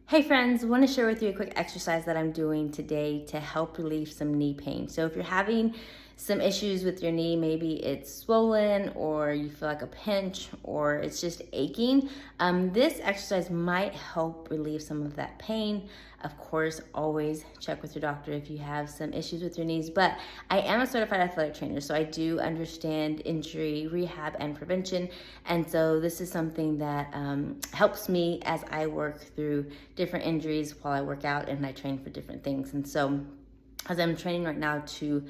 Hey friends, I want to share with you a quick exercise that I'm doing today to help relieve some knee pain. So if you're having some issues with your knee, maybe it's swollen or you feel like a pinch or it's just aching, this exercise might help relieve some of that pain. Of course, always check with your doctor if you have some issues with your knees, but I am a certified athletic trainer, so I do understand injury rehab and prevention, and so this is something that helps me as I work through different injuries while I work out and I train for different things. And so as I'm training right now to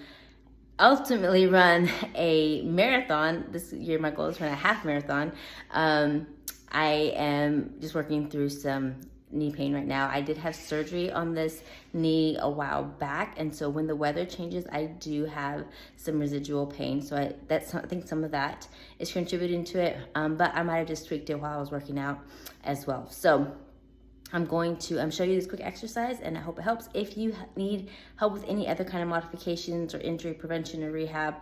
ultimately run a marathon, this year my goal is to run a half marathon, I am just working through some knee pain right now. I did have surgery on this knee a while back, and so when the weather changes, I do have some residual pain. So I think some of that is contributing to it, but I might have just tweaked it while I was working out as well. So I'm going to show you this quick exercise, and I hope it helps. If you need help with any other kind of modifications or injury prevention or rehab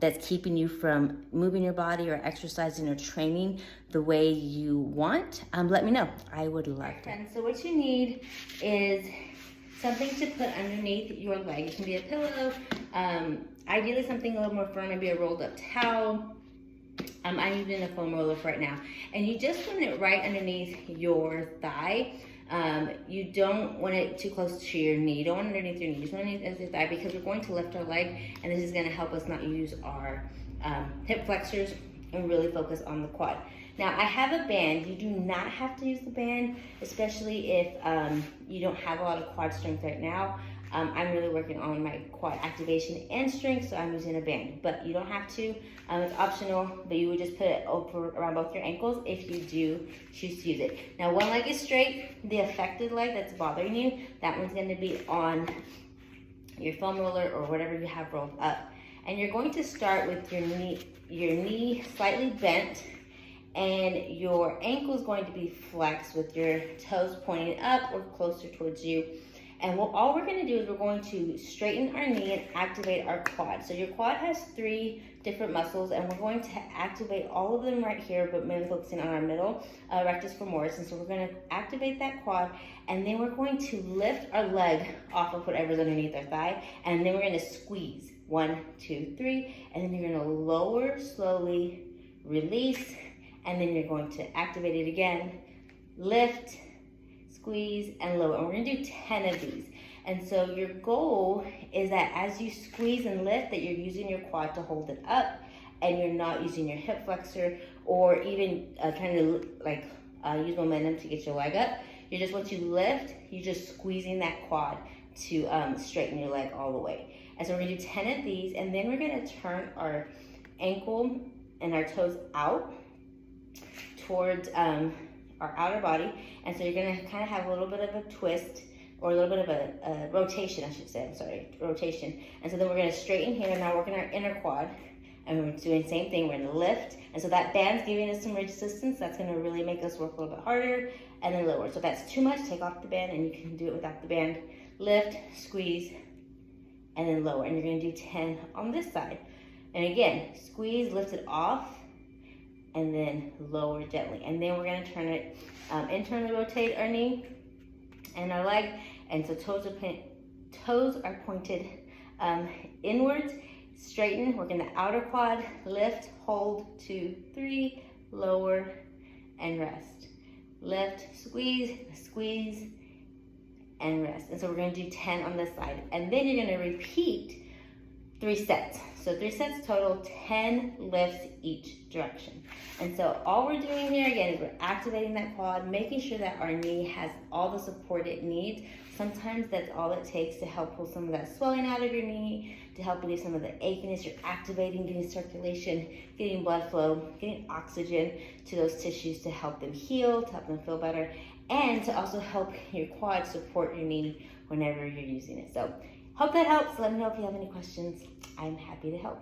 that's keeping you from moving your body or exercising or training the way you want, let me know. I would love to. So what you need is something to put underneath your leg. It can be a pillow, ideally something a little more firm, maybe a rolled up towel. I'm using a foam roller for right now. And you just want it right underneath your thigh. You don't want it too close to your knee. You don't want it underneath your knee. You just want it underneath your thigh, because we're going to lift our leg, and this is going to help us not use our hip flexors and really focus on the quad. Now, I have a band. You do not have to use the band, especially if you don't have a lot of quad strength right now. I'm really working on my quad activation and strength, so I'm using a band, but you don't have to. It's optional, but you would just put it over around both your ankles if you do choose to use it. Now, one leg is straight. The affected leg that's bothering you, that one's going to be on your foam roller or whatever you have rolled up. And you're going to start with your knee slightly bent, and your ankle is going to be flexed with your toes pointing up or closer towards you. And all we're going to do is we're going to straighten our knee and activate our quad. So your quad has 3 different muscles, and we're going to activate all of them right here, but mainly focusing on our middle, rectus femoris. And so we're going to activate that quad, and then we're going to lift our leg off of whatever's underneath our thigh, and then we're going to squeeze. 1, 2, 3, and then you're going to lower slowly, release, and then you're going to activate it again, lift, squeeze, and lower. And we're gonna do 10 of these. And so your goal is that as you squeeze and lift, that you're using your quad to hold it up, and you're not using your hip flexor or even trying to use momentum to get your leg up. You're just, once you lift, you're just squeezing that quad to straighten your leg all the way. And so we're gonna do 10 of these, and then we're gonna turn our ankle and our toes out towards our outer body. And so you're gonna kind of have a little bit of a twist, or a little bit of a rotation, I should say, rotation. And so then we're gonna straighten here, now working our inner quad, and we're doing the same thing. We're gonna lift, and so that band's giving us some resistance. That's gonna really make us work a little bit harder, and then lower. So if that's too much, take off the band, and you can do it without the band. Lift, squeeze, and then lower. And you're gonna do 10 on this side. And again, squeeze, lift it off, and then lower gently. And then we're gonna turn it, internally rotate our knee and our leg. And so toes are pointed inwards, straighten, working the outer quad, lift, hold, 2, 3, lower, and rest. Lift, squeeze, squeeze, and rest. And so we're gonna do 10 on this side. And then you're gonna repeat 3 sets. So 3 sets total, 10 lifts each direction. And so all we're doing here again is we're activating that quad, making sure that our knee has all the support it needs. Sometimes that's all it takes to help pull some of that swelling out of your knee, to help relieve some of the achiness. You're activating, getting circulation, getting blood flow, getting oxygen to those tissues to help them heal, to help them feel better, and to also help your quad support your knee whenever you're using it. So hope that helps. Let me know if you have any questions. I'm happy to help.